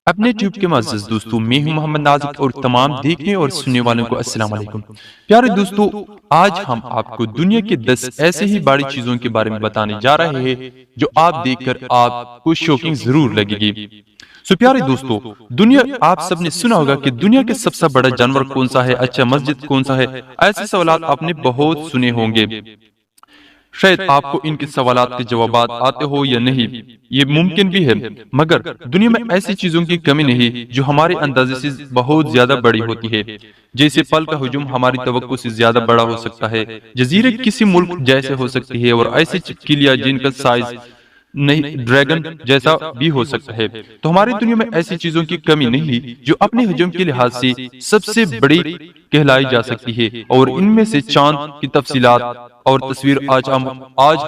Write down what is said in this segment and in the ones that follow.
اپنے ٹیوب کے معزز دوستوں، میں ہوں محمد نازک اور تمام دیکھنے اور سننے والوں کو السلام علیکم۔ پیارے دوستوں، آج ہم آپ کو دنیا کے 10 ایسے ہی بڑی چیزوں کے بارے میں بتانے جا رہے ہیں جو آپ دیکھ کر آپ کو شوکنگ ضرور لگے گی۔ پیارے دوستوں، دنیا آپ سب نے سنا ہوگا کہ دنیا کے سب سے بڑا جانور کون سا ہے، اچھا مسجد کون سا ہے، ایسے سوالات آپ نے بہت سنے ہوں گے۔ شاید آپ کو ان کے سوالات کے جوابات آتے ہو یا نہیں، یہ ممکن بھی ہے، مگر دنیا میں ایسی چیزوں کی کمی نہیں جو ہمارے اندازے سے بہت زیادہ بڑی ہوتی ہے۔ جیسے پل کا ہجوم ہماری توقع سے زیادہ بڑا ہو سکتا ہے، جزیرے کسی ملک جیسے ہو سکتی ہے، اور ایسی چٹکلیاں جن کا سائز نہیں ڈریگن جیسا بھی ہو سکتا ہے۔ تو ہماری دنیا میں ایسی چیزوں کی کمی نہیں جو اپنے حجم کے لحاظ سے سب سے بڑی کہلائی جا سکتی ہے، اور ان میں سے چاند کی تفصیلات اور تصویر آج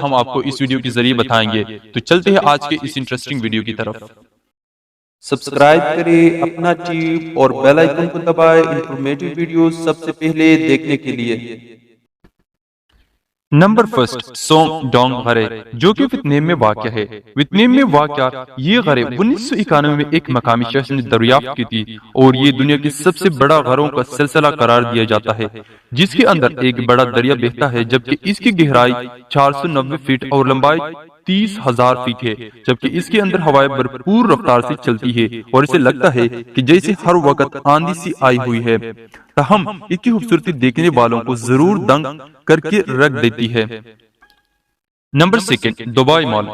ہم آپ کو اس ویڈیو کے ذریعے بتائیں گے۔ تو چلتے ہیں آج کے اس انٹرسٹنگ ویڈیو کی طرف۔ سبسکرائب کریں اپنا ٹیوب اور بیل آئیکن کو دبائیں انفارمیٹیو ویڈیو سب سے پہلے دیکھنے کے لیے۔ نمبر فرسٹ، سونگ ڈونگ غرے، جو کہ ویتنام میں واقع ہے۔ ویتنام میں واقع یہ غرے 1991 میں ایک مقامی شخص نے دریافت کی تھی، اور یہ دنیا کے سب سے بڑا غروں کا سلسلہ قرار دیا جاتا ہے، جس کے اندر ایک بڑا دریا بہتا ہے، جبکہ اس کی گہرائی 490 فٹ اور لمبائی 30,000 فٹ ہے، جبکہ اس کے اندر ہوائیں بھرپور رفتار سے چلتی ہے، اور اسے لگتا ہے کہ جیسے ہر وقت آندھی سی آئی ہوئی ہے۔ تاہم اس کی خوبصورتی دیکھنے والوں کو ضرور دنگ کر کے رکھ دیتی ہے۔ نمبر سیکنڈ، دبئی مال،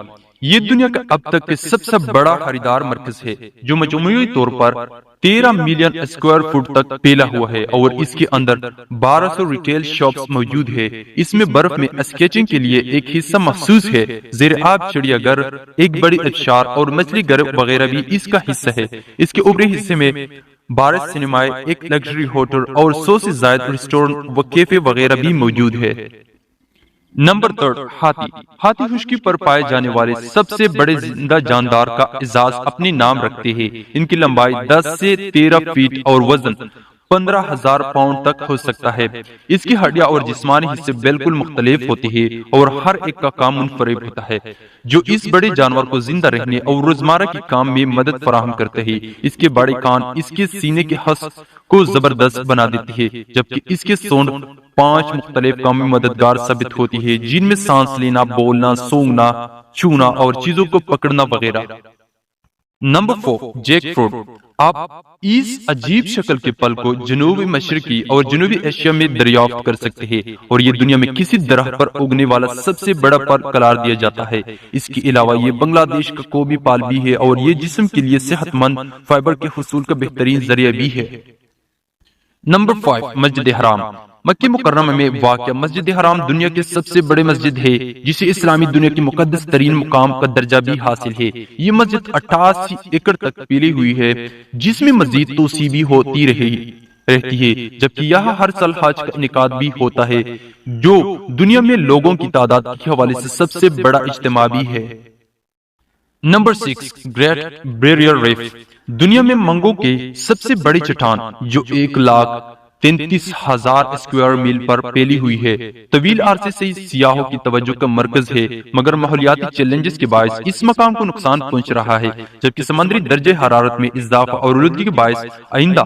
یہ دنیا کا اب تک کے سب سے بڑا خریدار مرکز ہے، جو مجموعی طور پر 13 ملین اسکوائر فٹ تک پھیلا ہوا ہے، اور اس کے اندر 1200 ریٹیل شاپس موجود ہے۔ اس میں برف میں اسکیٹنگ کے لیے ایک حصہ مخصوص ہے، زیر آب چڑیا گھر، ایک بڑی ابشار اور مچھلی گھر وغیرہ بھی اس کا حصہ ہے۔ اس کے اوپری حصے میں 12 سینمائے، ایک لگژری ہوٹل اور 100 سے زائد ریسٹورنٹ و کیفے وغیرہ بھی موجود ہے۔ نمبر تھرڈ، ہاتھی۔ ہاتھی خشکی پر پائے جانے والے سب سے بڑے زندہ جاندار کا اعزاز اپنے نام رکھتے ہیں۔ ان کی لمبائی 10 سے 13 فٹ اور وزن 15,000 پاؤنڈ تک ہو سکتا ہے۔ اس کی ہڈیاں اور جسمانی حصے بالکل مختلف ہوتے ہیں، اور ہر ایک کا کام منفرد ہوتا ہے، جو اس بڑے جانور کو زندہ رہنے اور روزمرہ کے کام میں مدد فراہم کرتے ہیں۔ اس کے بڑے کان اس کے سینے کے حصہ کو زبردست بنا دیتے ہیں، جبکہ اس کے سونڈ 5 مختلف کاموں میں مددگار ثابت ہوتی ہے، جن میں سانس لینا، بولنا، سونگنا، چھونا اور چیزوں کو پکڑنا وغیرہ۔ Number 4، Jack fruit. آپ اس عجیب شکل کے پھل کو جنوبی مشرقی اور جنوبی ایشیا میں دریافت کر سکتے ہیں، اور یہ دنیا میں کسی درخت پر اگنے والا سب سے بڑا پھل قرار دیا جاتا ہے۔ اس کے علاوہ یہ بنگلہ دیش کا قومی پھل بھی ہے، اور یہ جسم کے لیے صحت مند فائبر کے حصول کا بہترین ذریعہ بھی ہے۔ نمبر 5، مسجد حرام۔ مکہ مکرمہ میں واقع مسجد حرام دنیا کے سب سے بڑے مسجد ہے، جسے اسلامی دنیا کی مقدس ترین مقام کا درجہ بھی حاصل ہے۔ یہ مسجد 88 ایکڑ تک پھیلی ہوئی ہے، جس میں مزید توسیع بھی ہوتی رہتی ہے، جبکہ یہاں ہر سال حج کا انعقاد بھی ہوتا ہے، جو دنیا میں لوگوں کی تعداد کے حوالے سے سب سے بڑا اجتماع بھی ہے۔ Number 6، great barrier reef. دنیا میں منگوں کے سب سے بڑی چٹان، جو 1,33,000 اسکوائر میل پر پھیلی ہوئی ہے، طویل عرصے سے سیاحوں کی توجہ کا مرکز ہے، مگر ماحولیاتی چیلنجز کے باعث اس مقام کو نقصان پہنچ رہا ہے، جبکہ سمندری درجہ حرارت میں اضافہ اور آلودگی کے باعث آئندہ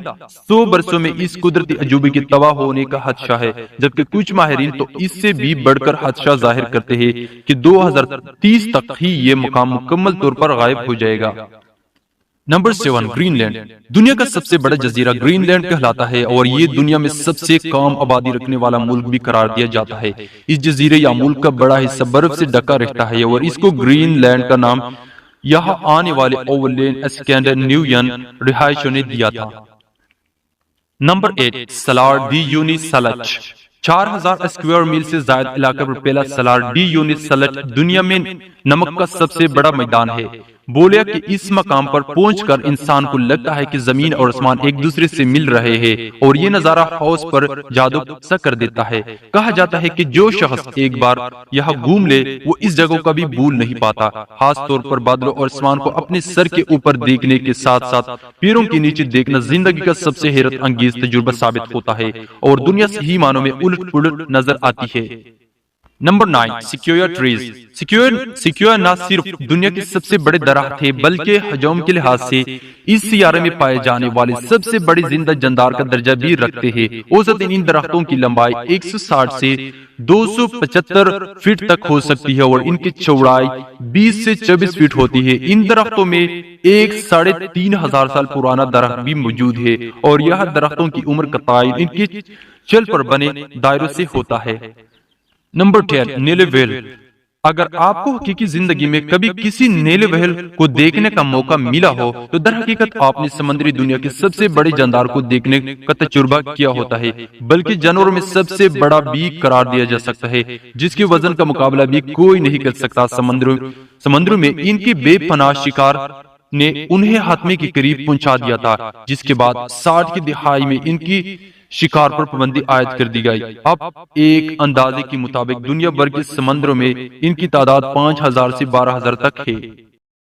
100 برسوں میں اس قدرتی عجوبے کے تباہ ہونے کا خدشہ ہے، جبکہ کچھ ماہرین تو اس سے بھی بڑھ کر خدشہ ظاہر کرتے ہیں کہ 2030 تک ہی یہ مقام مکمل طور پر غائب ہو جائے گا۔ Number 7، green land. دنیا کا سب سے بڑا جزیرہ گرین لینڈ کہلاتا ہے، اور یہ دنیا میں سب سے کم آبادی رکھنے والا ملک بھی قرار دیا جاتا ہے۔ اس جزیرے یا ملک کا بڑا حصہ برف سے ڈھکا رہتا ہے، اور اس کو گرین لینڈ کا نام یہاں آنے والے اوورلینڈ اسکینڈینیوین رہائشیوں نے دیا تھا۔ نمبر 8، سالار ڈی یونیسلٹ۔ 4,000 اسکوائر میل سے زائد علاقے پر پھیلا سالار ڈی یونیسلٹ دنیا میں نمک کا سب سے بڑا میدان ہے۔ بولیا کہ اس مقام پر پہنچ کر انسان کو لگتا ہے کہ زمین اور آسمان ایک دوسرے سے مل رہے ہیں، اور یہ نظارہ حوض پر جادو سا کر دیتا ہے۔ کہا جاتا ہے کہ جو شخص ایک بار یہاں گھوم لے وہ اس جگہ کو کبھی بھول نہیں پاتا، خاص طور پر بادلوں اور آسمان کو اپنے سر کے اوپر دیکھنے کے ساتھ ساتھ پیروں کے نیچے دیکھنا زندگی کا سب سے حیرت انگیز تجربہ ثابت ہوتا ہے، اور دنیا صحیح معنوں میں الٹ پلٹ نظر آتی ہے۔ Number 9 سیکویا trees. سیکویا نہ صرف دنیا کے سب سے بڑے درخت ہے بلکہ حجم کے لحاظ سے اس سیارے میں پائے جانے والے سب سے بڑے زندہ جاندار کا درجہ بھی رکھتے ہیں۔ اوسطاً ان درختوں کی لمبائی 160 سے 275 فٹ تک ہو سکتی ہے اور ان کی چوڑائی 20 سے 24 فٹ ہوتی ہے۔ ان درختوں میں ایک 3500 سال پرانا درخت بھی موجود ہے اور یہ درختوں کی عمر کا تعین ان کے چل پر بنے دائروں سے ہوتا ہے۔ نمبر 10 نیلے وہیل۔ اگر آپ کو حقیقی زندگی میں کبھی کسی نیلے وہیل کو دیکھنے کا موقع ملا ہو تو در حقیقت آپ نے سمندری دنیا کے سب سے بڑے جاندار کو دیکھنے کا تجربہ کیا ہوتا ہے، بلکہ جانوروں میں سب سے بڑا بھی قرار دیا جا سکتا ہے جس کے وزن کا مقابلہ بھی کوئی نہیں کر سکتا۔ سمندروں میں ان کی بے پناہ شکار نے انہیں حاتمے کے قریب پہنچا دیا تھا، جس کے بعد 60 کی دہائی میں ان کی شکار پر پابندی عائد کر دی گئی۔ اب ایک اندازے کے مطابق دنیا بھر کے سمندروں میں ان کی تعداد 5000 سے 12000 تک ہے۔